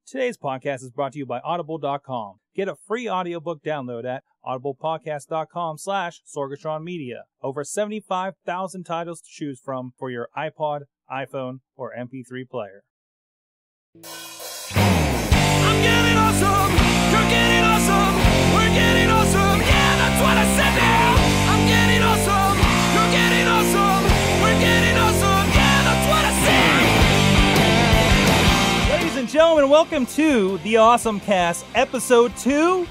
Today's podcast is brought to you by Audible.com. Get a free audiobook download at audiblepodcast.com/Sorgatron Media. Over 75,000 titles to choose from for your iPod, iPhone, or MP3 player. I'm getting awesome, you're getting awesome, we're getting awesome, yeah, that's what I said now. I'm getting awesome, you're getting awesome, we're getting awesome, yeah, that's what I said. Ladies and gentlemen, welcome to the AwesomeCast, Episode 2.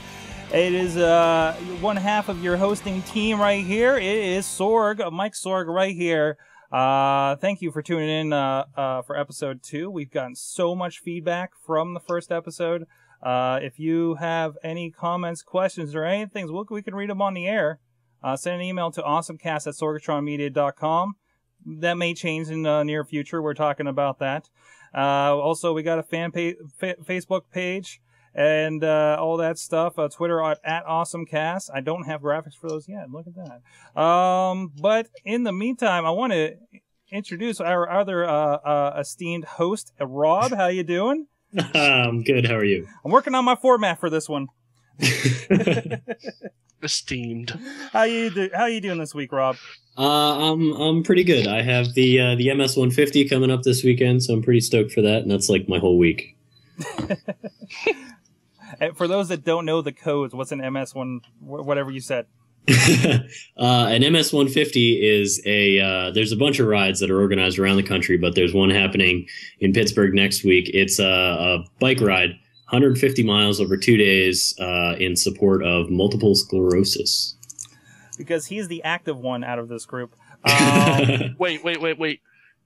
It is one half of your hosting team right here. It is Sorg, Mike Sorg right here. Thank you for tuning in for Episode 2. We've gotten so much feedback from the first episode. If you have any comments, questions, or anything, we can read them on the air. Send an email to awesomecast@sorgatronmedia.com. That may change in the near future. We're talking about that. Also, we got a Facebook page and all that stuff. Twitter at AwesomeCast. I don't have graphics for those yet. Look at that. But in the meantime, I want to introduce our other esteemed host, Rob. How you doing? I'm good. How are you? I'm working on my format for this one. Esteemed. How you doing this week, Rob? I'm pretty good. I have the MS-150 coming up this weekend, so I'm pretty stoked for that, and that's like my whole week. And for those that don't know the codes, what's an MS1? Whatever you said. An MS-150 is there's a bunch of rides that are organized around the country, but there's one happening in Pittsburgh next week. It's a bike ride, 150 miles over 2 days, in support of multiple sclerosis. Because he's the active one out of this group. Wait.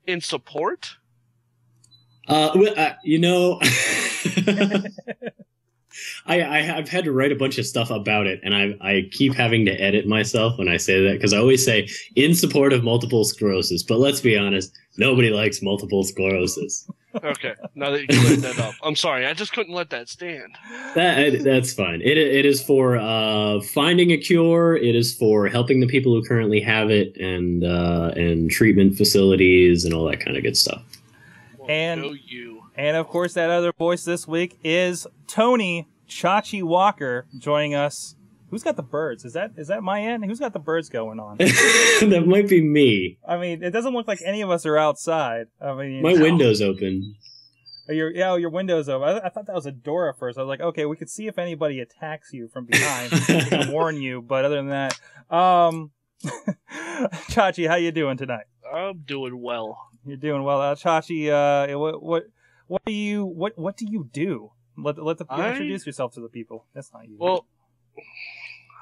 In support? You know, I've had to write a bunch of stuff about it, and I keep having to edit myself when I say that, because I always say in support of multiple sclerosis. But let's be honest, nobody likes multiple sclerosis. Okay, now that you cleared that up. I'm sorry, I just couldn't let that stand. That's fine. It is for finding a cure. It is for helping the people who currently have it, and treatment facilities and all that kind of good stuff. Well, And- go you. And of course, that other voice this week is Tony Chachi Walker joining us. Who's got the birds? Is that my end? Who's got the birds going on? That might be me. I mean, it doesn't look like any of us are outside. I mean, My window's open. your window's open. I thought that was a door at first. I was like, okay, we could see if anybody attacks you from behind to warn you. But other than that, Chachi, how you doing tonight? I'm doing well. You're doing well, Chachi. What do you do? Introduce yourself to the people. That's not you. Well,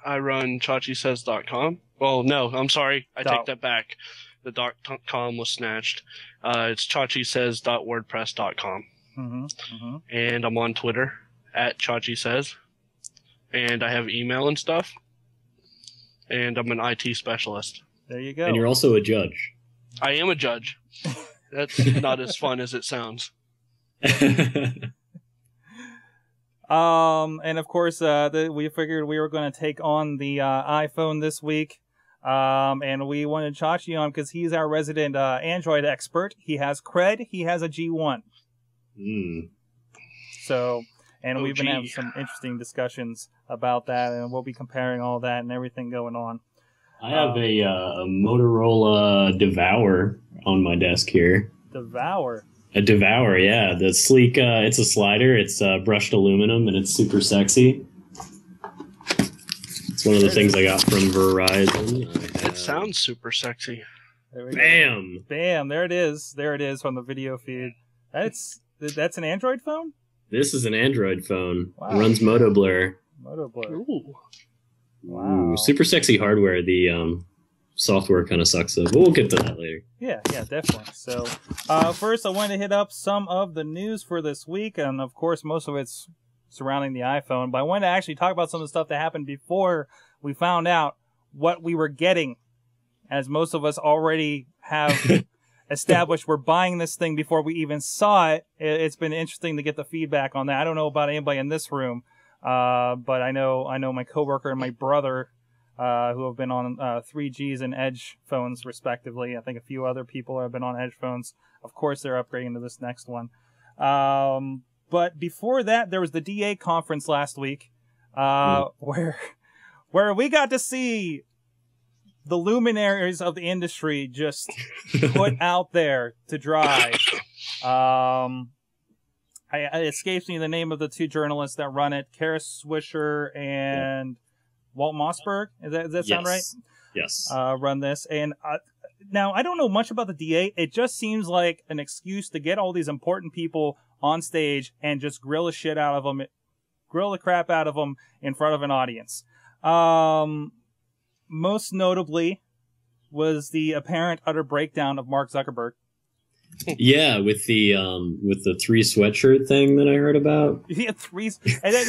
I run ChachiSays.com. Well, no, I'm sorry. I take that back. The .com was snatched. It's ChachiSays.wordpress.com. And I'm on Twitter at ChachiSays. And I have email and stuff. And I'm an IT specialist. There you go. And you're also a judge. I am a judge. That's not as fun as it sounds. And of course, we figured we were going to take on the iPhone this week. And we wanted Chachi on because he's our resident Android expert. He has cred. He has a G1. So, and we've been having some interesting discussions about that, and we'll be comparing all that and everything going on. I have a Motorola Devour on my desk here. Devour? A Devour, yeah. The sleek, it's a slider. It's brushed aluminum, and it's super sexy. It's one of the things I got from Verizon. It sounds super sexy. Bam! Bam, there it is. There it is from the video feed. That's an Android phone? This is an Android phone. Wow. It runs MotoBlur. MotoBlur. Ooh. Wow. Ooh, super sexy hardware. The software kind of sucks, though. But we'll get to that later. Yeah, definitely. So, first, I wanted to hit up some of the news for this week, and of course, most of it's surrounding the iPhone. But I wanted to actually talk about some of the stuff that happened before we found out what we were getting, as most of us already have established we're buying this thing before we even saw it. It's been interesting to get the feedback on that. I don't know about anybody in this room, but I know my coworker and my brother, who have been on 3Gs and Edge phones respectively. I think a few other people have been on Edge phones. Of course, they're upgrading to this next one. But before that, there was the DA conference last week, where we got to see the luminaries of the industry just put out there to dry. It escapes me the name of the two journalists that run it, Kara Swisher and Walt Mossberg. Does that sound right? Yes. Run this. And now, I don't know much about the DA. It just seems like an excuse to get all these important people on stage and just grill the crap out of them in front of an audience. Most notably was the apparent utter breakdown of Mark Zuckerberg. Yeah, with the 3 sweatshirt thing that I heard about. Yeah, 3. And then,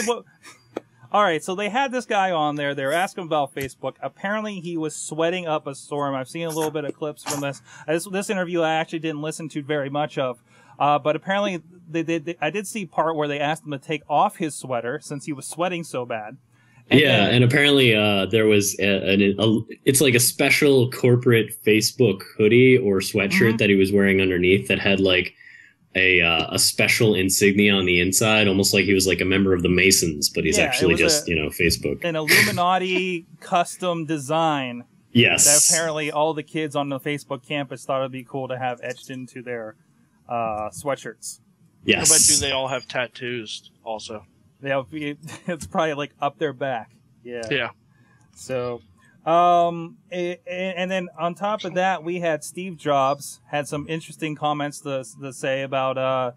all right, so they had this guy on there. They were asking about Facebook. Apparently, he was sweating up a storm. I've seen a little bit of clips from this. This interview I actually didn't listen to very much of. But apparently, I did see part where they asked him to take off his sweater since he was sweating so bad. And apparently there was it's like a special corporate Facebook hoodie or sweatshirt that he was wearing underneath that had like a special insignia on the inside, almost like he was like a member of the Masons, but he's actually just, Facebook. An Illuminati custom design. Yes. That apparently all the kids on the Facebook campus thought it'd be cool to have etched into their sweatshirts. Yes. But do they all have tattoos also? It's probably like up their back. Yeah. Yeah. So, and then on top of that, we had Steve Jobs had some interesting comments to say about,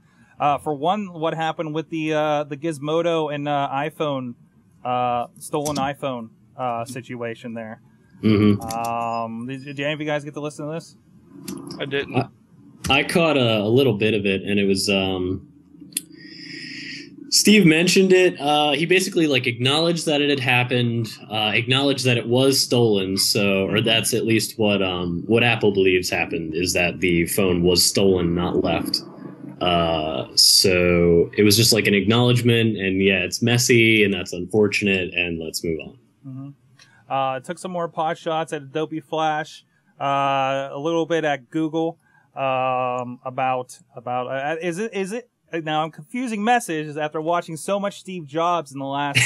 for one, what happened with the Gizmodo and iPhone, stolen iPhone situation there. Mm-hmm. Did any of you guys get to listen to this? I didn't. I caught a little bit of it, and it was Steve mentioned it. He basically acknowledged that it had happened, acknowledged that it was stolen. Or that's at least what Apple believes happened, is that the phone was stolen, not left. So it was just like an acknowledgement, and yeah, it's messy and that's unfortunate, and let's move on. Mm-hmm. Took some more pot shots at Adobe Flash, a little bit at Google, about is it. Now I'm confusing messages after watching so much Steve Jobs in the last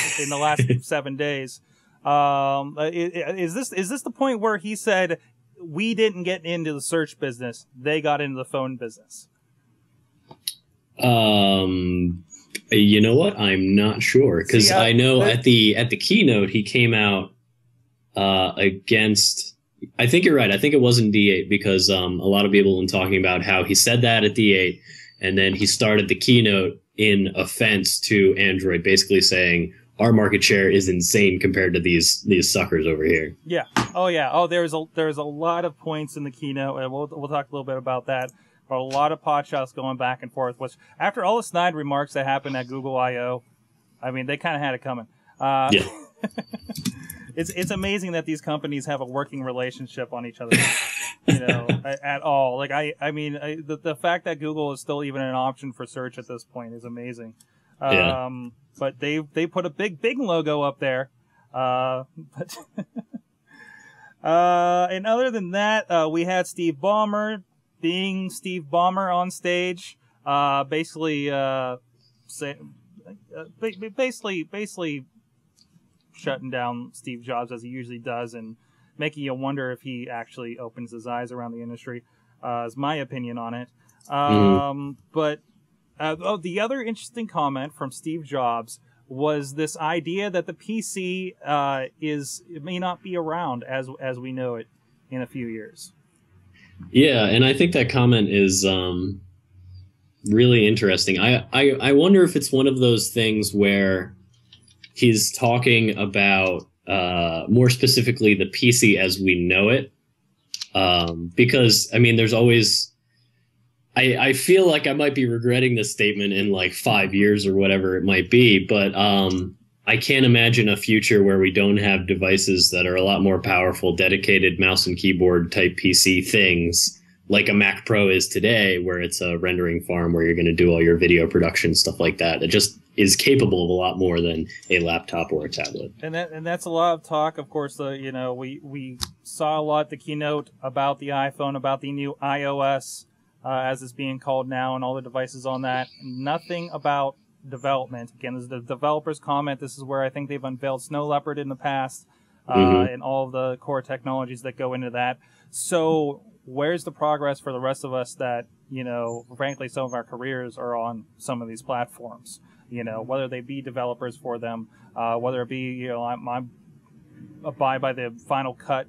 7 days. Is this the point where he said we didn't get into the search business, they got into the phone business? You know what? I'm not sure, because I know at the keynote he came out against. I think you're right. I think it was in D8, because a lot of people have been talking about how he said that at D8. And then he started the keynote in offense to Android, basically saying our market share is insane compared to these suckers over here. Yeah. Oh, yeah. Oh, there's a lot of points in the keynote, and we'll talk a little bit about that. But a lot of pot shots going back and forth. Which, after all the snide remarks that happened at Google I/O, I mean, they kind of had it coming. Yeah. It's amazing that these companies have a working relationship on each other, at all. The fact that Google is still even an option for search at this point is amazing. But they put a big logo up there. And other than that, we had Steve Ballmer being Steve Ballmer on stage, basically shutting down Steve Jobs as he usually does, and making you wonder if he actually opens his eyes around the industry, is my opinion on it. But the other interesting comment from Steve Jobs was this idea that the PC may not be around as we know it in a few years. Yeah, and I think that comment is really interesting. I wonder if it's one of those things where he's talking about more specifically the PC as we know it, because I mean, there's always. I feel like I might be regretting this statement in 5 years or whatever it might be, but I can't imagine a future where we don't have devices that are a lot more powerful, dedicated mouse and keyboard type PC things like a Mac Pro is today, where it's a rendering farm where you're going to do all your video production, stuff like that. It just is capable of a lot more than a laptop or a tablet. And that's a lot of talk. Of course, we saw a lot at the keynote about the iPhone, about the new iOS, as it's being called now, and all the devices on that. Nothing about development. Again, this is the developer's comment. This is where I think they've unveiled Snow Leopard in the past, and all of the core technologies that go into that. So where's the progress for the rest of us that, frankly, some of our careers are on some of these platforms, whether they be developers for them, whether it be, I'm abide by the Final Cut,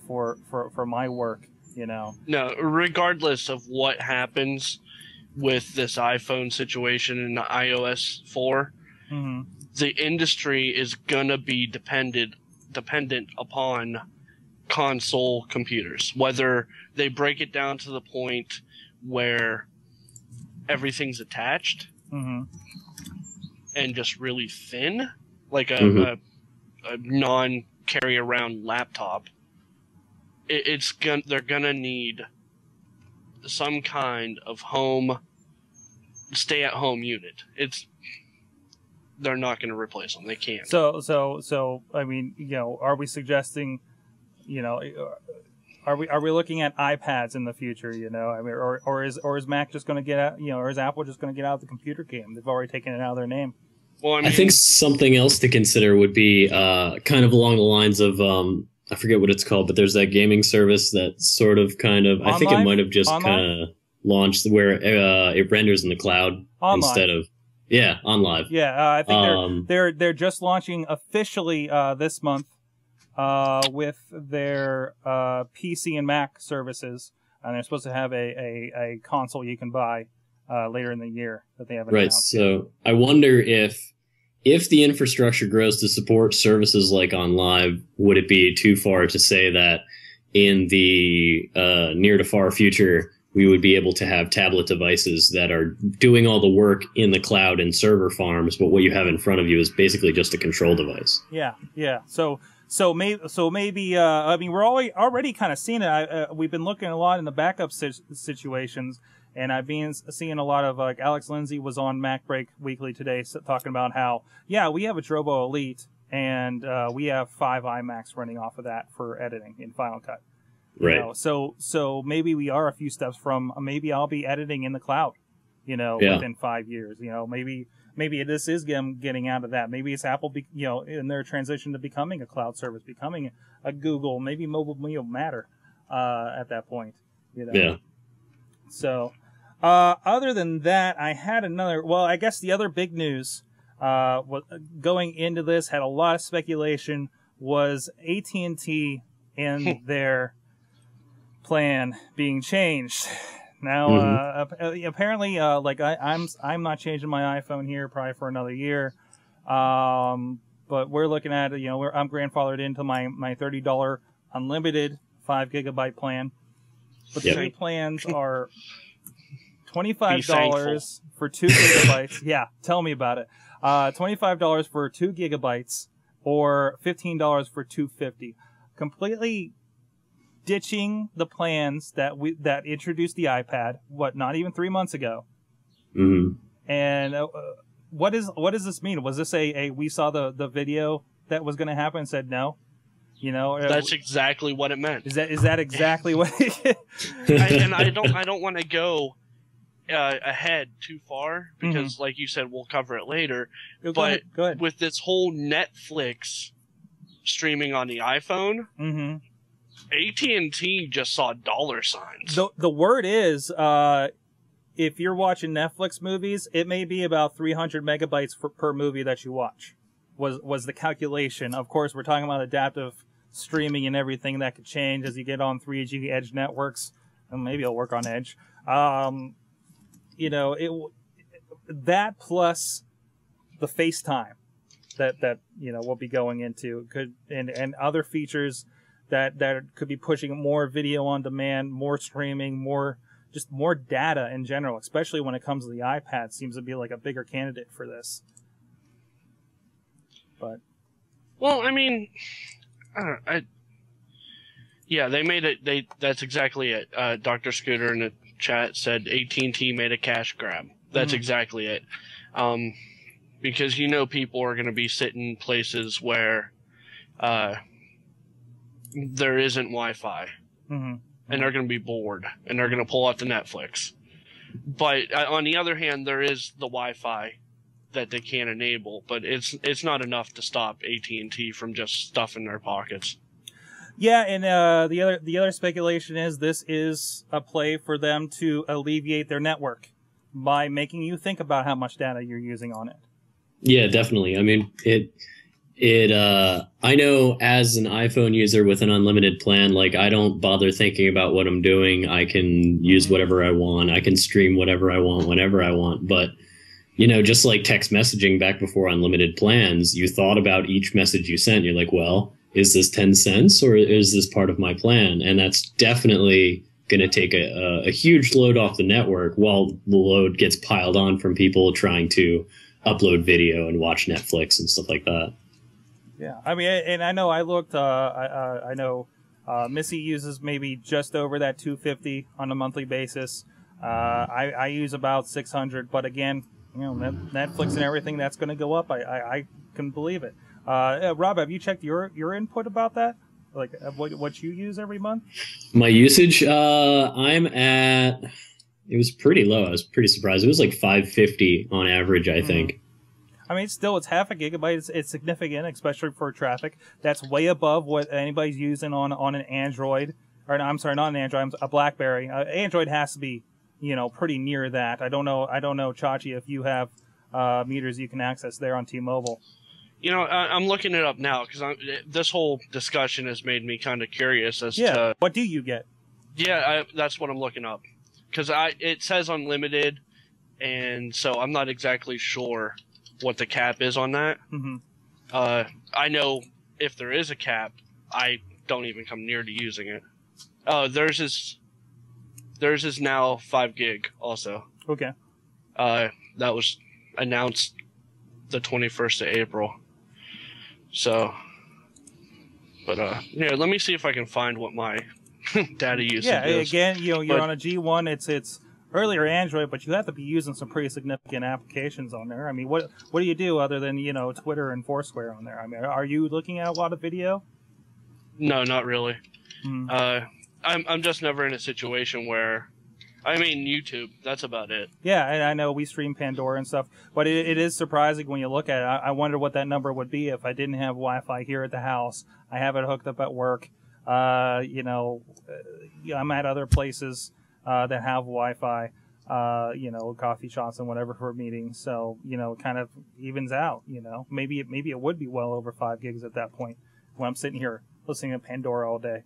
for my work, No, regardless of what happens with this iPhone situation and the iOS 4, the industry is gonna be dependent upon console computers. Whether they break it down to the point where everything's attached and just really thin, like a non-carry-around laptop, they're gonna need some kind of stay-at-home unit. They're not going to replace them. They can't. So I mean, are we suggesting, are we looking at iPads in the future? I mean, or is Mac just going to get out? Or is Apple just going to get out of the computer game? They've already taken it out of their name. Well, I mean, I think something else to consider would be kind of along the lines of I forget what it's called, but there's that gaming service that sort of I think it might have just kind of launched where it renders in the cloud instead of OnLive. Yeah, I think they're just launching officially this month with their PC and Mac services, and they're supposed to have a console you can buy later in the year that they haven't announced. So I wonder if the infrastructure grows to support services like OnLive, would it be too far to say that in the near to far future we would be able to have tablet devices that are doing all the work in the cloud and server farms, but what you have in front of you is basically just a control device? Yeah. So maybe I mean, we're already kind of seeing it. We've been looking a lot in the backup situations, and I've been seeing a lot of, like, Alex Lindsay was on Mac Break Weekly today talking about how, we have a Drobo Elite, and we have 5 iMacs running off of that for editing in Final Cut. Right. So maybe we are a few steps from, maybe I'll be editing in the cloud, within 5 years. Maybe this is getting out of that. Maybe it's Apple, in their transition to becoming a cloud service, becoming a Google. Maybe mobile will matter at that point. Yeah. So, other than that, I had another. Well, I guess the other big news going into this, had a lot of speculation, was AT&T and their plan being changed. Now, apparently, I'm not changing my iPhone here probably for another year. But we're looking at, I'm grandfathered into my $30 unlimited 5 gigabyte plan. But the 3 plans are $25 for 2 gigabytes. Yeah, tell me about it. $25 for 2 gigabytes or $15 for $250. Completely ditching the plans that introduced the iPad. Not even 3 months ago. And what does this mean? Was this we saw the video that was going to happen and said no? That's exactly what it meant. Is that exactly what? And I don't want to go ahead too far because, like you said, we'll cover it later. Go ahead. With this whole Netflix streaming on the iPhone, AT&T just saw dollar signs. The word is, if you're watching Netflix movies, it may be about 300 megabytes per movie that you watch. Was the calculation? Of course, we're talking about adaptive streaming and everything that could change as you get on 3G Edge networks, and maybe it'll work on Edge. That plus the FaceTime that we'll be going into and other features that could be pushing more video on demand, more streaming, more data in general, especially when it comes to the iPad, seems to be like a bigger candidate for this. But I mean, they made it. That's exactly it. Dr. Scooter in the chat said AT&T made a cash grab. That's exactly it. Because people are going to be sitting places where there isn't Wi-Fi, and they're going to be bored, and they're going to pull out the Netflix. But on the other hand, there is the Wi-Fi that they can't enable, but it's not enough to stop AT&T from just stuffing their pockets. Yeah, and the other speculation is this is a play for them to alleviate their network by making you think about how much data you're using on it. Yeah, definitely. I mean, I know as an iPhone user with an unlimited plan, like I don't bother thinking about what I'm doing. I can use whatever I want. I can stream whatever I want, whenever I want. But, you know, just like text messaging back before unlimited plans, you thought about each message you sent. You're like, well, is this 10 cents or is this part of my plan? And that's definitely going to take a huge load off the network while the load gets piled on from people trying to upload video and watch Netflix and stuff like that. Yeah, I mean, and I know I looked. I know Missy uses maybe just over that 250 on a monthly basis. I use about 600, but again, you know, Netflix and everything that's going to go up. I can believe it. Rob, have you checked your input about that? Like what you use every month? My usage, I'm at. It was pretty low. I was pretty surprised. It was like 550 on average, I think. I mean, it's half a gigabyte. It's significant, especially for traffic. That's way above what anybody's using on an Android. Or I'm sorry, not an Android, a BlackBerry. Android has to be, you know, pretty near that. I don't know, Chachi, if you have meters you can access there on T-Mobile. You know, I'm looking it up now because this whole discussion has made me kind of curious as to... what do you get? Yeah, that's what I'm looking up. Because it says unlimited, and so I'm not exactly sure what the cap is on that. Mm-hmm. I know if there is a cap, I don't even come near to using it. Theirs is now 5 gig also. Okay. That was announced the 21st of April. So, but yeah, let me see if I can find what my data usage is. Yeah, again, you know, you're on a G1. It's earlier Android, but you have to be using some pretty significant applications on there. I mean, what do you do other than, you know, Twitter and Foursquare on there? I mean, are you looking at a lot of video? No, not really. Mm. I'm just never in a situation where, I mean, YouTube. That's about it. Yeah, and I know we stream Pandora and stuff, but it is surprising when you look at it. I wonder what that number would be if I didn't have Wi-Fi here at the house. I have it hooked up at work. You know, I'm at other places that have Wi-Fi, you know, coffee shops and whatever for meetings. So, you know, it kind of evens out, you know. Maybe it would be well over 5 gigs at that point when I'm sitting here listening to Pandora all day.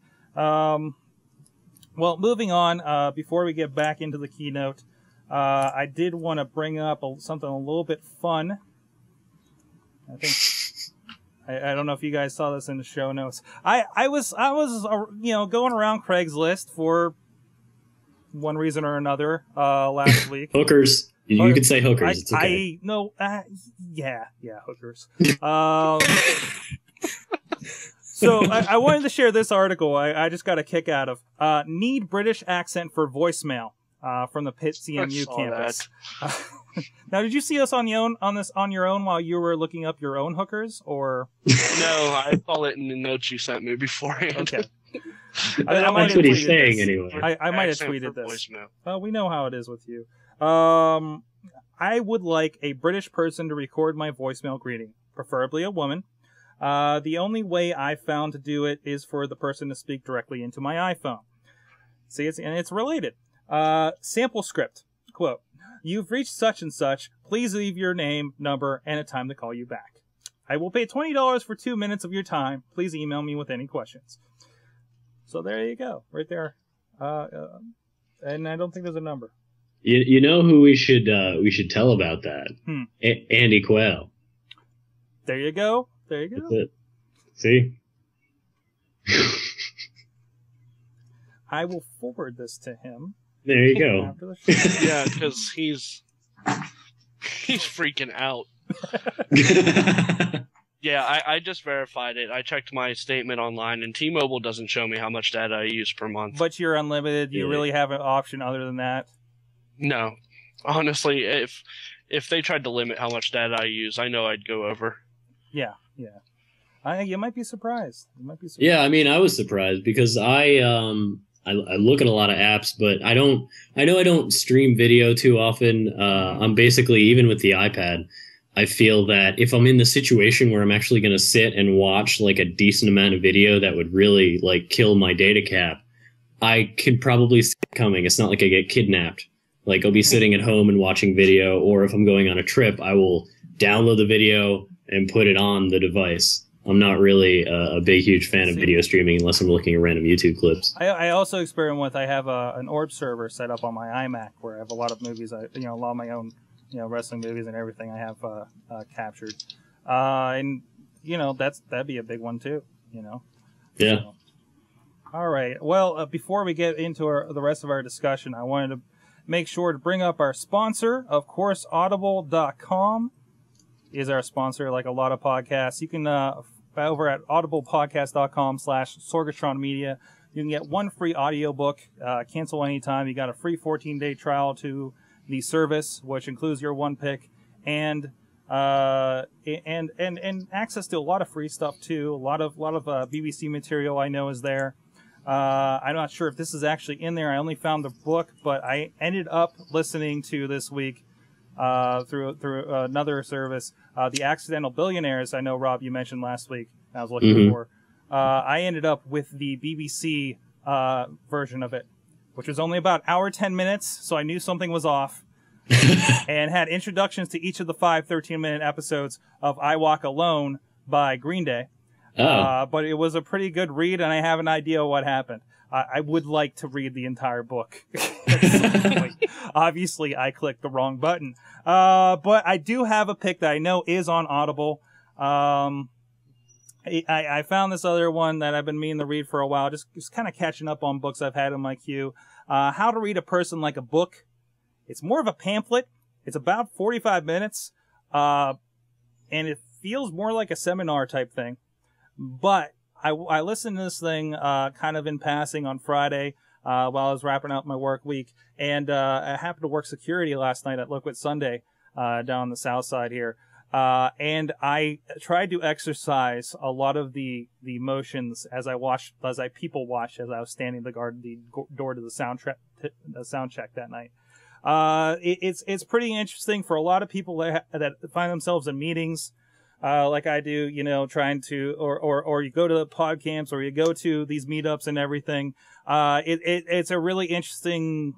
Well, moving on, before we get back into the keynote, I did want to bring up something a little bit fun. I think... I don't know if you guys saw this in the show notes. I was you know, going around Craigslist for one reason or another last week. Hookers. You could say hookers. It's okay. Yeah, hookers. So I wanted to share this article. I just got a kick out of. Need British accent for voicemail from the Pitt CMU campus. Now, did you see us on your own while you were looking up your own hookers, or? No, I saw it in the notes you sent me beforehand. Okay. That's what he's saying anyway. I might have tweeted this. Well, we know how it is with you. I would like a British person to record my voicemail greeting, preferably a woman. The only way I've found to do it is for the person to speak directly into my iPhone. See, it's related. Sample script. Quote. You've reached such and such. Please leave your name, number, and a time to call you back. I will pay $20 for 2 minutes of your time. Please email me with any questions. So there you go, right there. And I don't think there's a number. You know who we should tell about that? Andy Quayle. There you go. There you go. That's it. See? I will forward this to him. There you go. Yeah, because he's freaking out. Yeah, I just verified it. I checked my statement online, and T-Mobile doesn't show me how much data I use per month. But you're unlimited. You really have an option other than that? No. Honestly, if they tried to limit how much data I use, I know I'd go over. Yeah. You might be surprised. Yeah, I mean, I was surprised because I I look at a lot of apps, but I know I don't stream video too often. I'm basically, even with the iPad, I feel that if I'm in the situation where I'm actually going to sit and watch like a decent amount of video that would really like kill my data cap, I could probably see it coming. It's not like I get kidnapped. Like I'll be sitting at home and watching video, or if I'm going on a trip, I will download the video and put it on the device. I'm not really a big, huge fan of video streaming unless I'm looking at random YouTube clips. I also experiment with, I have an Orb server set up on my iMac where I have a lot of movies, a lot of my own, wrestling movies and everything I have captured. And, that'd be a big one too, Yeah. So. All right. Well, before we get into the rest of our discussion, I wanted to make sure to bring up our sponsor. Of course, Audible.com is our sponsor, like a lot of podcasts. You can, over at audiblepodcast.com/Sorgatron Media, you can get one free audiobook, cancel anytime. You got a free 14-day trial to the service, which includes your one pick, and access to a lot of free stuff too. A lot of BBC material I know is there. I'm not sure if this is actually in there. I only found the book, but I ended up listening to this week through another service, The Accidental Billionaires. I know, Rob, you mentioned last week. I was looking for. I ended up with the BBC version of it, which was only about hour 10 minutes, so I knew something was off, and had introductions to each of the 5 13-minute episodes of I Walk Alone by Green Day. But it was a pretty good read, and I have an idea what happened. I would like to read the entire book. Obviously, I clicked the wrong button. But I do have a pick that I know is on Audible. I found this other one that I've been meaning to read for a while, just kind of catching up on books I've had in my queue. How to Read a Person Like a Book. It's more of a pamphlet. It's about 45 minutes. And it feels more like a seminar type thing. But I listened to this thing kind of in passing on Friday while I was wrapping up my work week. And I happened to work security last night at Liquid Sunday down on the south side here. And I tried to exercise a lot of the motions as I people watched as I was standing the door to the sound check that night. It's pretty interesting for a lot of people that find themselves in meetings, like I do, trying to, or you go to the pod camps, or you go to these meetups and everything. It's a really interesting,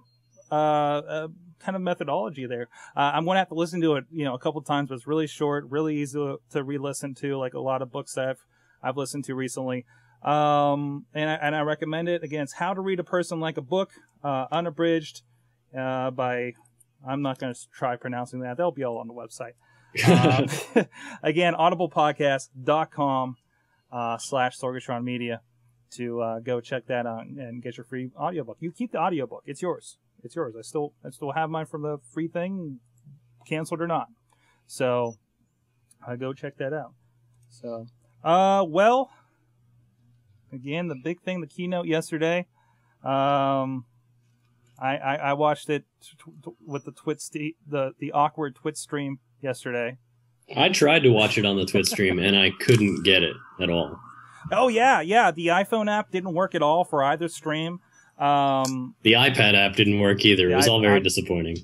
kind of methodology there. I'm going to have to listen to it, a couple times, but it's really short, really easy to re-listen to, like a lot of books that I've listened to recently. And I recommend it. Again, it's How to Read a Person Like a Book, unabridged, by, I'm not going to try pronouncing that. They'll be all on the website. Again, audiblepodcast.com /Sorgatron Media to go check that out and get your free audiobook. You keep the audiobook. It's yours. It's yours. I still have mine from the free thing, canceled or not. So go check that out. So, well, again, the big thing, the keynote yesterday, I watched it with the awkward Twitch stream yesterday. I tried to watch it on the Twitch stream and I couldn't get it at all. Oh yeah. The iPhone app didn't work at all for either stream. The iPad app didn't work either. It was all very disappointing.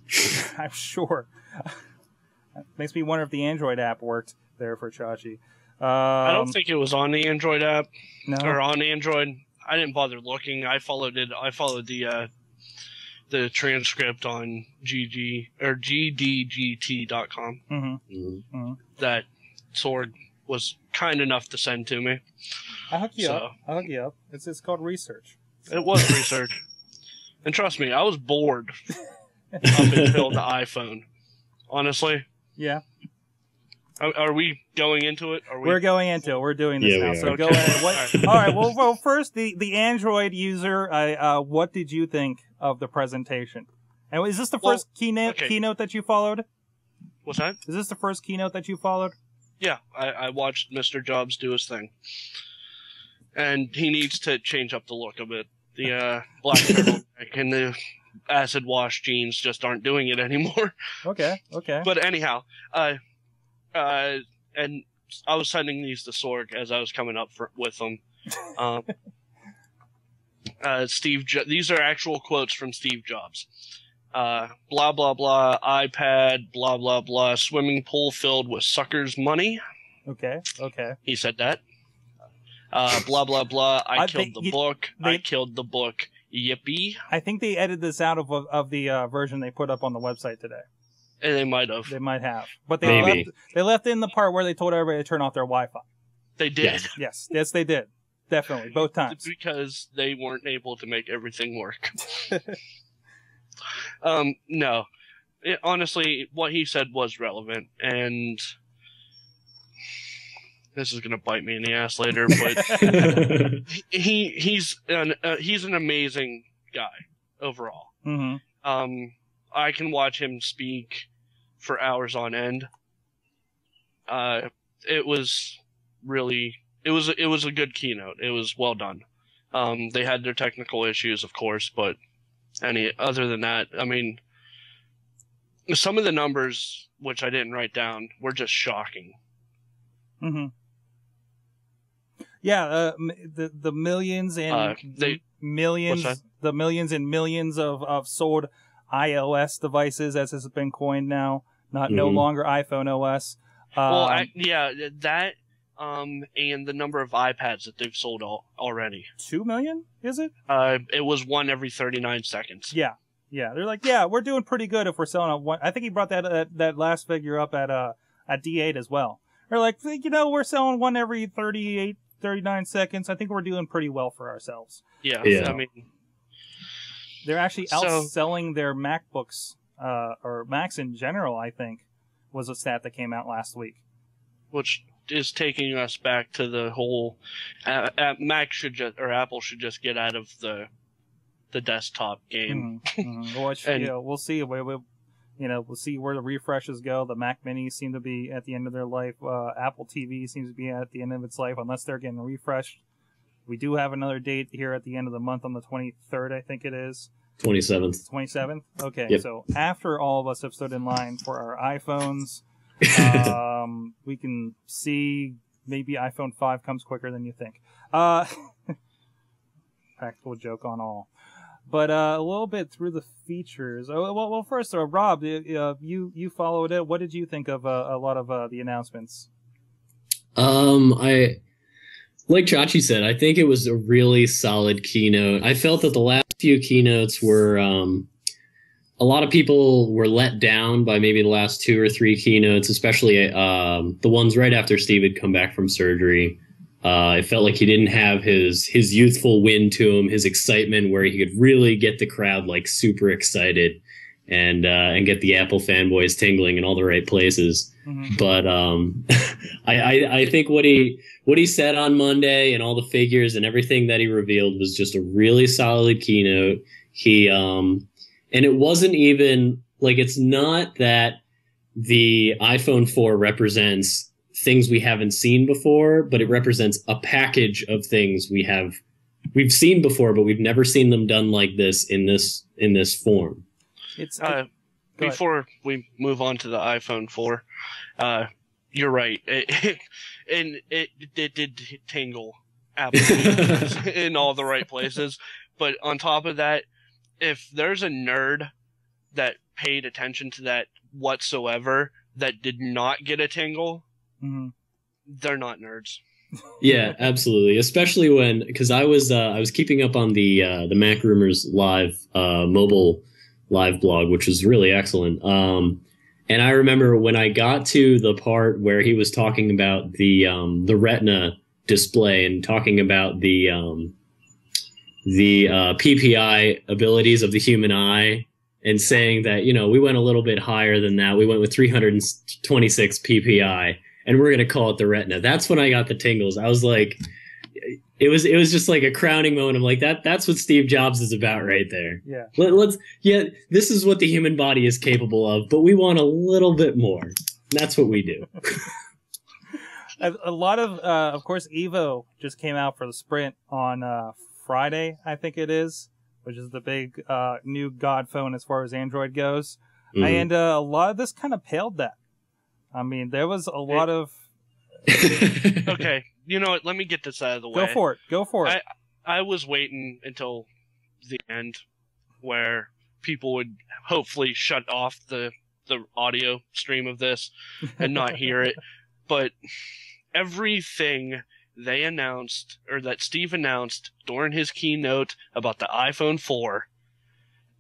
I'm sure. Makes me wonder if the Android app worked there for Chachi. I don't think it was on the Android app. No. Or on Android. I didn't bother looking. I followed the transcript on gdgt.com. That Sorg was kind enough to send to me. I'll hook you up. It's called research. It was research. And trust me, I was bored up until the iPhone. Honestly. Yeah. Are we going into it? We're going into it. We're doing this now. So go ahead. All right. Well, first, the Android user, what did you think of the presentation? And is this the first keynote that you followed? What's that? Is this the first keynote that you followed? Yeah. I watched Mr. Jobs do his thing. And he needs to change up the look a bit. The black turtleneck and the acid wash jeans just aren't doing it anymore. Okay. But anyhow, and I was sending these to Sorg as I was coming up with them. These are actual quotes from Steve Jobs. Blah, blah, blah, iPad, blah, blah, blah, swimming pool filled with suckers' money. Okay. He said that. Blah, blah, blah, I killed the book. Yippee. I think they edited this out of the version they put up on the website today. And they might have. They might have. But they left in the part where they told everybody to turn off their Wi-Fi. They did. Yes, they did. Definitely, both times. Because they weren't able to make everything work. No. Honestly, what he said was relevant, and this is going to bite me in the ass later, but he's an amazing guy overall. Mm-hmm. I can watch him speak for hours on end. It was a good keynote. It was well done. They had their technical issues, of course, but other than that, I mean, some of the numbers, which I didn't write down, were just shocking. Mm-hmm. Yeah, the millions and millions of sold iOS devices, as has been coined now, no longer iPhone OS. That and the number of iPads that they've sold already. 2 million, is it? It was one every 39 seconds. Yeah. They're like, yeah, we're doing pretty good if we're selling one. I think he brought that last figure up at D8 as well. They're like, we're selling one every 39 seconds. I think we're doing pretty well for ourselves. Yeah. I mean, they're actually outselling their MacBooks, or Macs in general, I think, was a stat that came out last week. Which is taking us back to the whole Apple should just get out of the desktop game. Mm-hmm. Which, we'll see. We'll see where the refreshes go. The Mac Minis seem to be at the end of their life. Apple TV seems to be at the end of its life, unless they're getting refreshed. We do have another date here at the end of the month on the 23rd, I think it is. 27th. 27th? Okay, yep. So after all of us have stood in line for our iPhones, we can see maybe iPhone 5 comes quicker than you think. Practical joke on all. But a little bit through the features. Well, first, Rob, you followed it. What did you think of a lot of the announcements? I like Chachi said, I think it was a really solid keynote. I felt that the last few keynotes were a lot of people were let down by maybe the last 2 or 3 keynotes, especially the ones right after Steve had come back from surgery. It felt like he didn't have his youthful wind to him, his excitement, where he could really get the crowd like super excited and get the Apple fanboys tingling in all the right places. Mm-hmm. But I think what he said on Monday and all the figures and everything that he revealed was just a really solid keynote. And it wasn't even like, it's not that the iPhone 4 represents things we haven't seen before, but it represents a package of things we've seen before, but we've never seen them done like this in this form. Before we move on to the iPhone 4, you're right. It did tingle Apple in all the right places. But on top of that, if there's a nerd that paid attention to that whatsoever that did not get a tingle, mm-hmm. They're not nerds. Yeah, absolutely. Especially because I was keeping up on the Mac Rumors live mobile live blog, which was really excellent. And I remember when I got to the part where he was talking about the Retina display and talking about the PPI abilities of the human eye, and saying that, we went a little bit higher than that. We went with 326 PPI, and we're going to call it the Retina. That's when I got the tingles. I was like, it was just like a crowning moment. I'm like, that's what Steve Jobs is about right there. Yeah. This is what the human body is capable of, but we want a little bit more. And that's what we do. A lot of course, Evo just came out for the Sprint on Friday, I think it is, which is the big new God phone as far as Android goes. Mm-hmm. And a lot of this kind of paled that. I mean, there was a lot of... Okay, you know what? Let me get this out of the way. Go for it. I was waiting until the end where people would hopefully shut off the audio stream of this and not hear it. But everything they announced, or that Steve announced during his keynote about the iPhone 4,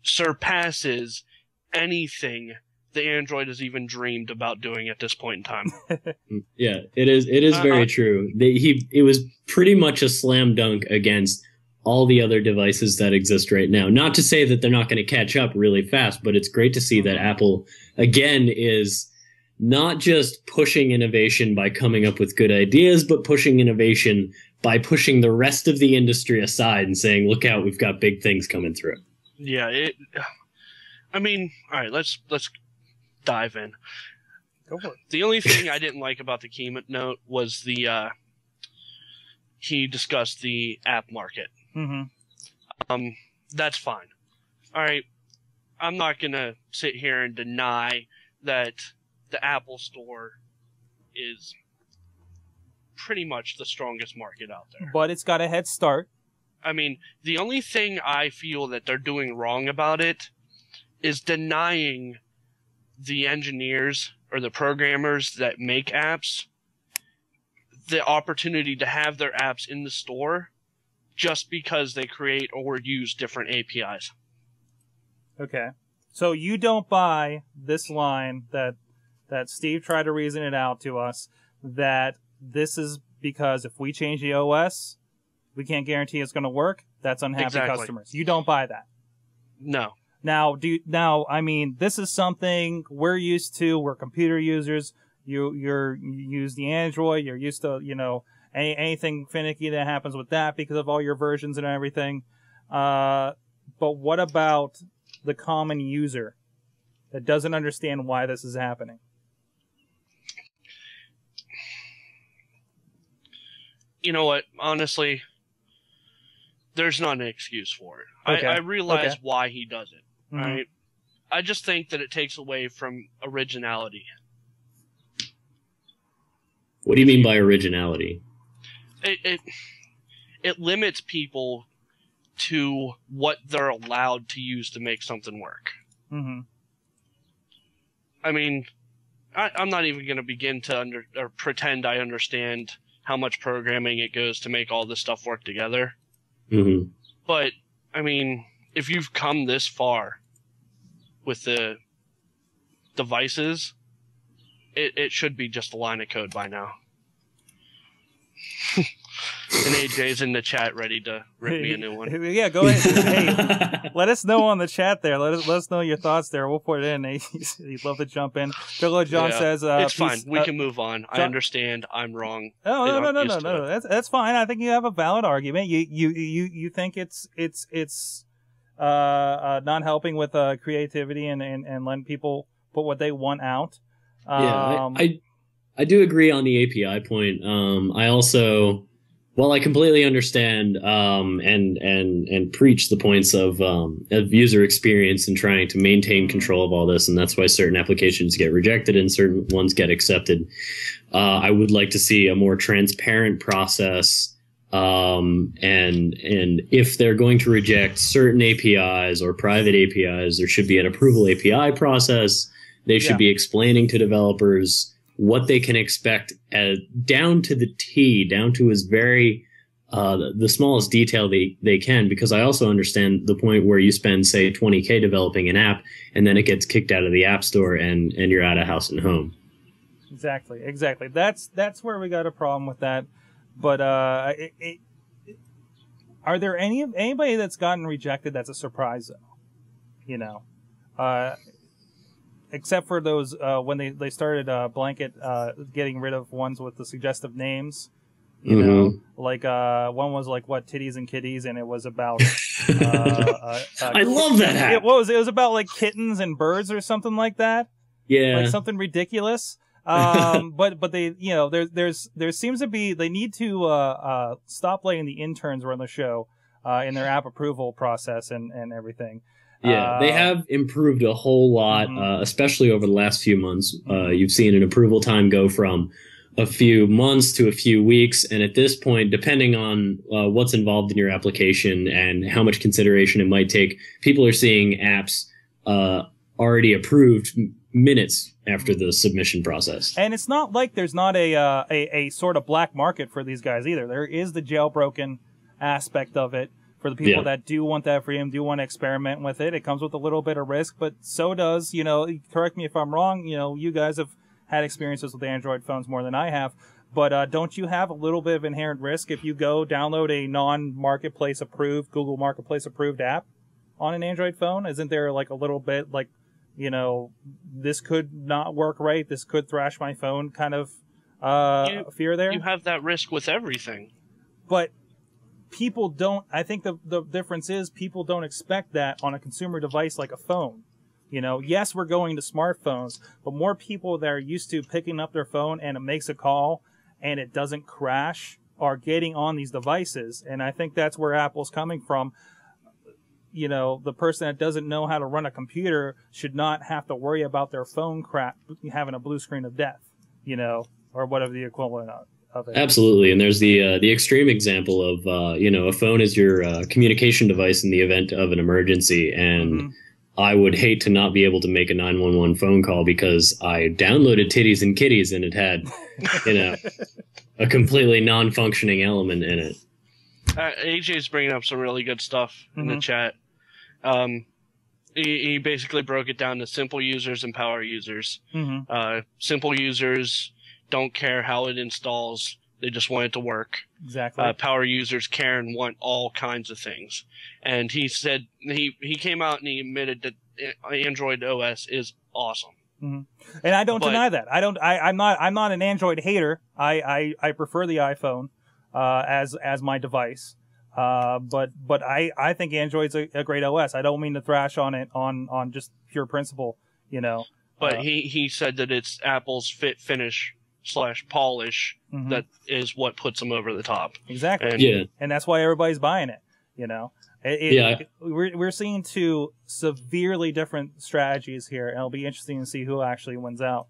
surpasses anything the Android has even dreamed about doing at this point in time. Yeah, it is very true. It was pretty much a slam dunk against all the other devices that exist right now. Not to say that they're not going to catch up really fast, but it's great to see that Apple, again, is not just pushing innovation by coming up with good ideas, but pushing innovation by pushing the rest of the industry aside and saying, look out, we've got big things coming through. Yeah, I mean, all right, let's dive in. Go for it. The only thing I didn't like about the keynote was he discussed the app market. Mm-hmm. That's fine. All right, I'm not gonna sit here and deny that the Apple Store is pretty much the strongest market out there. But it's got a head start. I mean, the only thing I feel that they're doing wrong about it is denying the engineers or the programmers that make apps the opportunity to have their apps in the store just because they create or use different APIs. Okay. So you don't buy this line that Steve tried to reason it out to us, that this is because if we change the OS, we can't guarantee it's going to work. That's unhappy customers. You don't buy that. No. Now, I mean, this is something we're used to. We're computer users. You use the Android. You're used to, anything finicky that happens with that because of all your versions and everything. But what about the common user that doesn't understand why this is happening? You know what? Honestly, there's not an excuse for it. Okay. I realize why he does it. Mm-hmm. Right? I just think that it takes away from originality. What do you mean by originality? It limits people to what they're allowed to use to make something work. Mm-hmm. I mean, I'm not even going to begin to pretend I understand how much programming it goes to make all this stuff work together. Mm-hmm. But, I mean, if you've come this far with the devices, it should be just a line of code by now. And AJ's in the chat ready to rip me a new one. Yeah, go ahead. Hey, let us know on the chat there. Let us know your thoughts there. We'll put it in. He'd love to jump in. Philo John says... it's fine. We can move on. I understand. I'm wrong. No. That's fine. I think you have a valid argument. You think it's not helping with creativity and letting people put what they want out. I do agree on the API point. I also, while I completely understand and preach the points of user experience and trying to maintain control of all this, and that's why certain applications get rejected and certain ones get accepted, I would like to see a more transparent process. And if they're going to reject certain APIs or private APIs, there should be an approval API process. They should be explaining to developers what they can expect down to the T, down to as very the smallest detail they can, because I also understand the point where you spend, say, $20K developing an app and then it gets kicked out of the App Store and you're out of house and home. Exactly. That's where we got a problem with that. But are there anybody that's gotten rejected that's a surprise, though? Except for those when they started blanket getting rid of ones with the suggestive names, like one was like titties and kitties, and it was about I love that app. It was about like kittens and birds or something like that. Yeah, like something ridiculous. But they there seems to be they need to stop letting the interns run the show in their app approval process and everything. Yeah, they have improved a whole lot, especially over the last few months. You've seen an approval time go from a few months to a few weeks. And at this point, depending on what's involved in your application and how much consideration it might take, people are seeing apps already approved minutes after the submission process. And it's not like there's not a sort of black market for these guys either. There is the jailbroken aspect of it for the people that do want that freedom, do want to experiment with it. It comes with a little bit of risk, but so does, correct me if I'm wrong, you guys have had experiences with Android phones more than I have, but don't you have a little bit of inherent risk if you go download a non-marketplace approved, Google Marketplace approved app on an Android phone? Isn't there like a little bit like, this could not work right, this could thrash my phone kind of fear there? You have that risk with everything. But people don't, I think the difference is people don't expect that on a consumer device like a phone. Yes, we're going to smartphones, but more people that are used to picking up their phone and it makes a call and it doesn't crash are getting on these devices. And I think that's where Apple's coming from. The person that doesn't know how to run a computer should not have to worry about their phone having a blue screen of death, or whatever the equivalent of it. Absolutely. And there's the extreme example of, a phone is your communication device in the event of an emergency. And I would hate to not be able to make a 911 phone call because I downloaded Titties and Kitties and it had, a completely non-functioning element in it. AJ's bringing up some really good stuff in the chat. He basically broke it down to simple users and power users. Simple users don't care how it installs. They just want it to work. Exactly. Power users care and want all kinds of things. And he said he came out and he admitted that Android OS is awesome. And I don't deny that. I'm not an Android hater. I prefer the iPhone as my device. But I think Android's a great OS. I don't mean to thrash on it on just pure principle, But he said that it's Apple's fit finish / polish that is what puts them over the top. Exactly. And that's why everybody's buying it. We're seeing two severely different strategies here, and it'll be interesting to see who actually wins out.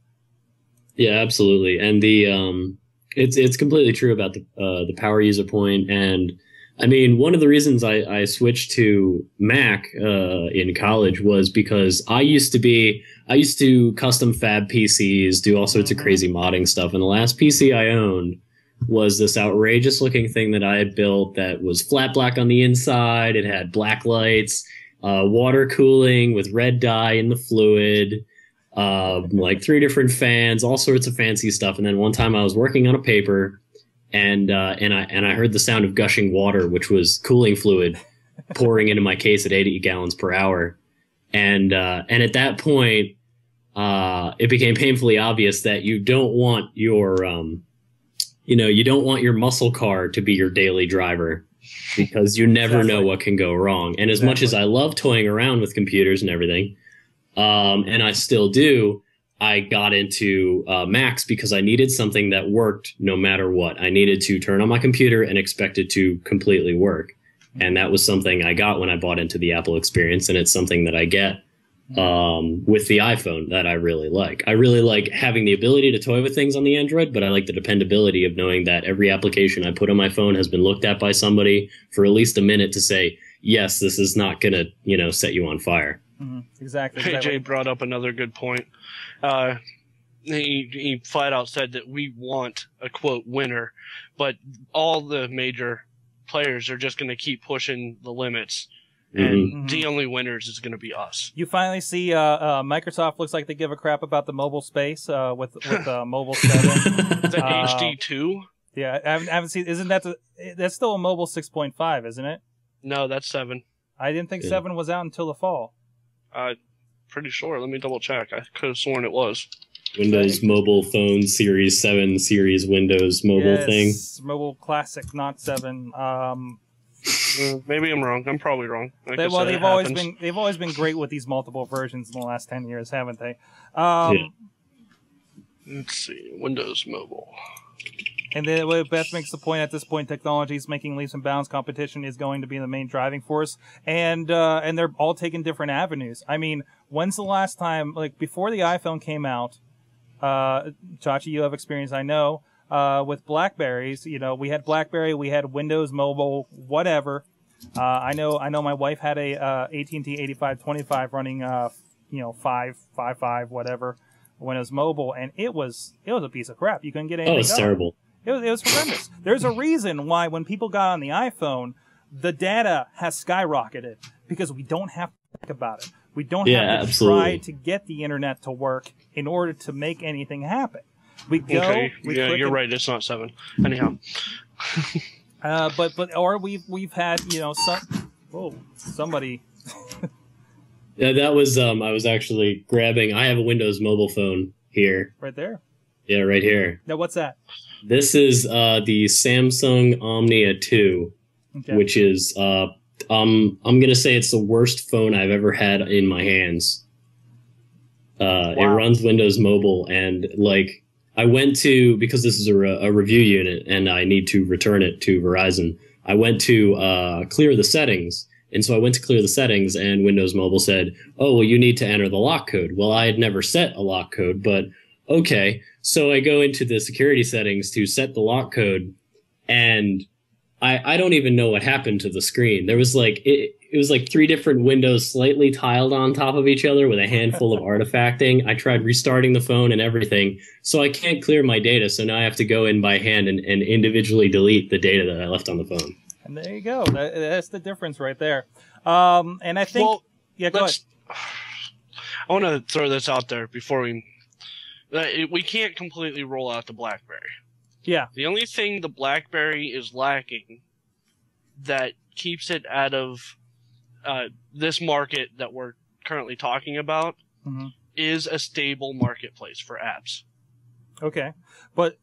Yeah, absolutely. And the it's completely true about the power user point. And I mean, one of the reasons I switched to Mac in college was because I used to custom fab PCs, do all sorts of crazy modding stuff. And the last PC I owned was this outrageous looking thing that I had built that was flat black on the inside. It had black lights, water cooling with red dye in the fluid, like 3 different fans, all sorts of fancy stuff. And then one time I was working on a paper and I heard the sound of gushing water, which was cooling fluid pouring into my case at 80 gallons per hour. And at that point, it became painfully obvious that you don't want your, you don't want your muscle car to be your daily driver because you never know what can go wrong. And as much as I love toying around with computers and everything, and I still do, I got into Macs because I needed something that worked no matter what. I needed to turn on my computer and expect it to completely work. And that was something I got when I bought into the Apple experience, and it's something that I get with the iPhone that I really like. I really like having the ability to toy with things on the Android, but I like the dependability of knowing that every application I put on my phone has been looked at by somebody for at least a minute to say, yes, this is not going to, set you on fire. Exactly. AJ brought up another good point. He flat out said that we want a quote winner, but all the major players are just going to keep pushing the limits, and the only winners is going to be us. You finally see Microsoft looks like they give a crap about the mobile space with Mobile 7. Is that HD2? Yeah, I haven't seen. Isn't that's still a Mobile 6.5, isn't it? No, that's 7. I didn't think 7 was out until the fall. Pretty sure. Let me double check. I could have sworn it was. Windows Mobile Phone Series 7 Series Windows Mobile thing. Mobile Classic, not 7. Maybe I'm wrong. I'm probably wrong. They've always been great with these multiple versions in the last 10 years, haven't they? Let's see. Windows Mobile. And then what Beth makes the point, at this point, technology is making leaps and bounds. Competition is going to be the main driving force. And they're all taking different avenues. I mean, when's the last time, like before the iPhone came out, Chachi, you have experience, I know, with Blackberries. You know, we had BlackBerry, we had Windows Mobile, whatever. I know my wife had a AT&T 8525 running, 555 whatever Windows Mobile, and it was a piece of crap. You couldn't get anything. Oh, it's going. terrible. It was horrendous. There's a reason why when people got on the iPhone, the data has skyrocketed because we don't have to think about it. We don't have to try to get the internet to work in order to make anything happen. We go. Okay. Yeah, you're right. It's not 7. Anyhow. Or we've had somebody. Yeah, that was I was actually grabbing. I have a Windows mobile phone here. Right there. Yeah, right here. Now what's that? This is the Samsung Omnia 2, which is I'm gonna say it's the worst phone I've ever had in my hands. Wow. It runs Windows Mobile, and like I went to, because this is a review unit and I need to return it to Verizon. I went to clear the settings, and so I went to clear the settings, and Windows Mobile said, "Oh, well, you need to enter the lock code." Well, I had never set a lock code, but okay. So I go into the security settings to set the lock code, and I don't even know what happened to the screen. There was like it was like 3 different windows slightly tiled on top of each other with a handful of artifacting. I tried restarting the phone and everything, so I can't clear my data. So now I have to go in by hand and individually delete the data that I left on the phone. And there you go. That's the difference right there. And I think, go ahead. I want to throw this out there before we can't completely roll out the BlackBerry. Yeah. The only thing the BlackBerry is lacking that keeps it out of this market that we're currently talking about is a stable marketplace for apps. Okay. But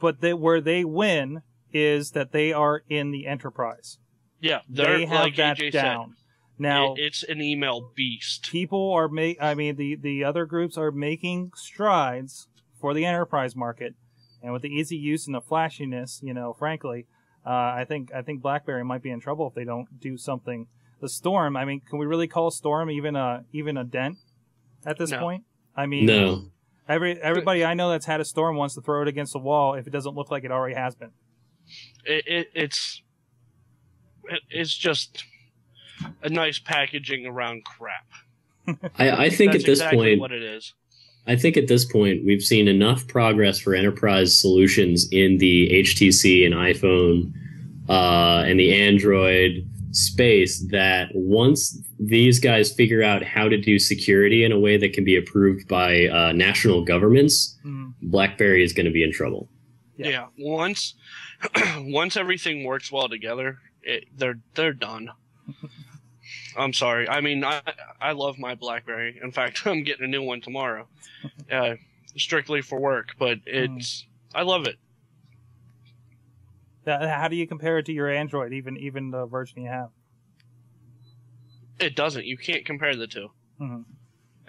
where they win is that they are in the enterprise. Yeah. They have like that AJ down. Said, now, it's an email beast. People are the other groups are making strides for the enterprise market. And with the easy use and the flashiness, frankly, I think BlackBerry might be in trouble if they don't do something. The Storm, I mean, can we really call Storm even a dent at this point? I mean, no. Everybody I know that's had a Storm wants to throw it against the wall if it doesn't look like it already has been. It's just a nice packaging around crap. I think that's at this exactly point, what it is. I think at this point we've seen enough progress for enterprise solutions in the HTC and iPhone and the Android space that once these guys figure out how to do security in a way that can be approved by national governments, BlackBerry is going to be in trouble. Yeah. Once everything works well together, they're done. I'm sorry. I mean, I love my BlackBerry. In fact, I'm getting a new one tomorrow, strictly for work. But I love it. How do you compare it to your Android, even the version you have? It doesn't. You can't compare the two.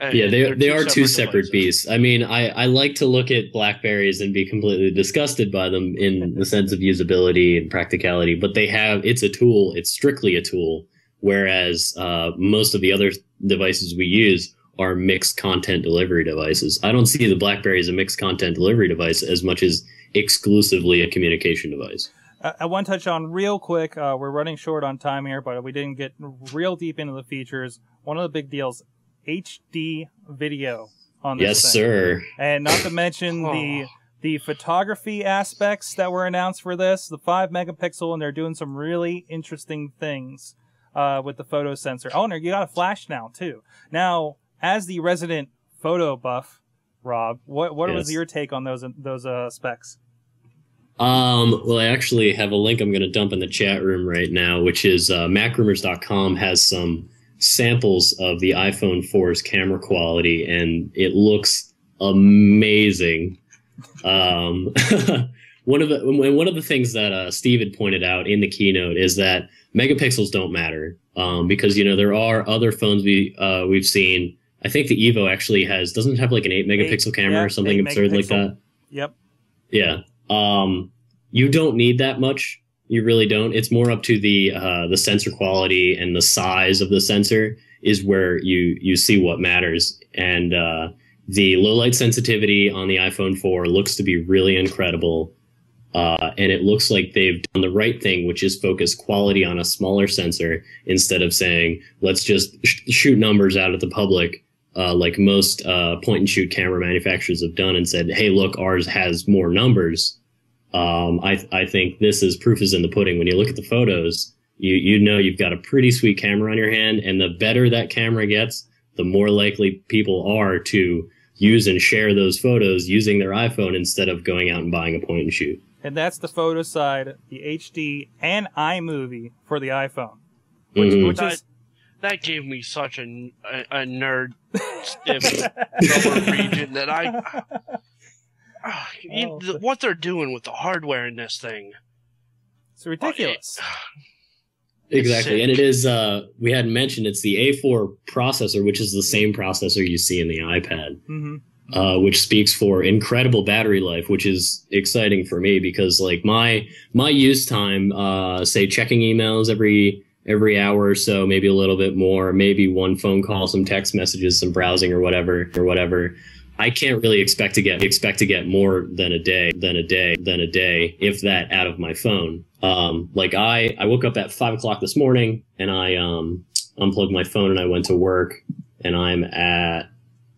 Yeah, they are two separate beasts. I mean, I like to look at BlackBerries and be completely disgusted by them in the sense of usability and practicality, but it's a tool. It's strictly a tool. Whereas most of the other devices we use are mixed content delivery devices. I don't see the BlackBerry as a mixed content delivery device as much as exclusively a communication device. I want to touch on real quick. We're running short on time here, but we didn't get real deep into the features. One of the big deals, HD video on this thing. Yes, sir. And not to mention the photography aspects that were announced for this, the 5 megapixel, and they're doing some really interesting things with the photo sensor. Oh, and you got a flash now, too. Now, as the resident photo buff, Rob, what was your take on those specs? Well, I actually have a link I'm going to dump in the chat room right now, which is macrumors.com has some samples of the iPhone 4's camera quality, and it looks amazing. One of the things that Steve had pointed out in the keynote is that megapixels don't matter because there are other phones we've seen. I think the Evo actually doesn't it have like an 8 megapixel camera or something absurd like that. Yep. Yeah. You don't need that much. You really don't. It's more up to the sensor quality, and the size of the sensor is where you see what matters. And the low light sensitivity on the iPhone 4 looks to be really incredible. And it looks like they've done the right thing, which is focus quality on a smaller sensor instead of saying, let's just shoot numbers out at the public, like most point and shoot camera manufacturers have done and said, hey, look, ours has more numbers. I think this is proof is in the pudding. When you look at the photos, you know you've got a pretty sweet camera on your hand, and the better that camera gets, the more likely people are to use and share those photos using their iPhone instead of going out and buying a point and shoot. And that's the photo side, the HD and iMovie for the iPhone. Which is... That gave me such a nerd stiff lower region that what they're doing with the hardware in this thing. It's ridiculous. Exactly. And it is, we hadn't mentioned, it's the A4 processor, which is the same processor you see in the iPad. Which speaks for incredible battery life, which is exciting for me because like my use time, say checking emails every hour or so, maybe a little bit more, maybe one phone call, some text messages, some browsing or whatever. I can't really expect to get more than a day, if that, out of my phone. Like I woke up at 5 o'clock this morning and I unplugged my phone and I went to work, and I'm at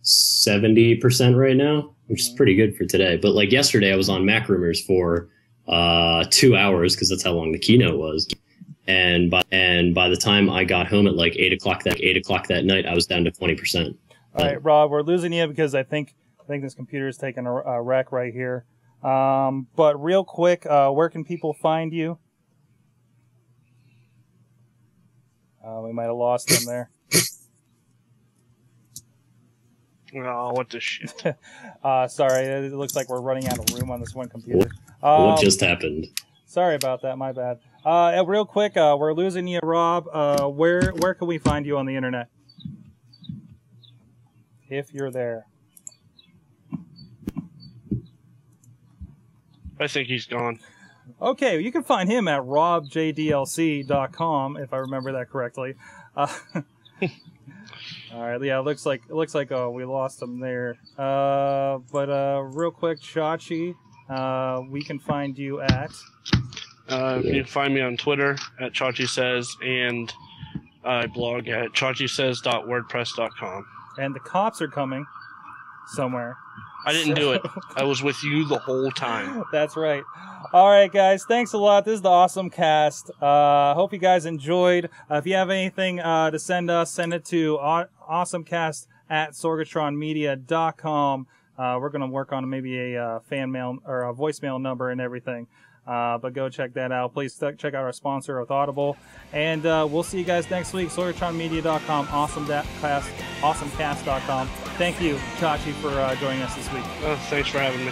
70% right now, which is pretty good for today. But like yesterday, I was on Mac Rumors for 2 hours because that's how long the keynote was. And by the time I got home at like 8 o'clock that night, I was down to 20%. All right, Rob, we're losing you because I think this computer is taking a wreck right here. But real quick, where can people find you? We might have lost them there. Oh, what the shit. Sorry, it looks like we're running out of room on this one computer. What just happened? Sorry about that, my bad. Real quick, we're losing you, Rob. Where can we find you on the internet? If you're there. I think he's gone. Okay, you can find him at robjdlc.com, if I remember that correctly. All right, yeah, it looks like we lost him there. But real quick, Chachi, we can find you at. You can find me on Twitter at Chachi Says, and I blog at chachisays.wordpress.com. And the cops are coming somewhere. I didn't do it. I was with you the whole time. That's right. All right, guys. Thanks a lot. This is the AwesomeCast. Hope you guys enjoyed. If you have anything to send us, send it to AwesomeCast@sorgatronmedia.com. We're going to work on maybe a fan mail or a voicemail number and everything. But go check that out. Please check out our sponsor with Audible. And we'll see you guys next week. Sorgatronmedia.com, AwesomeCast.com. Thank you, Chachi, for joining us this week. Thanks for having me.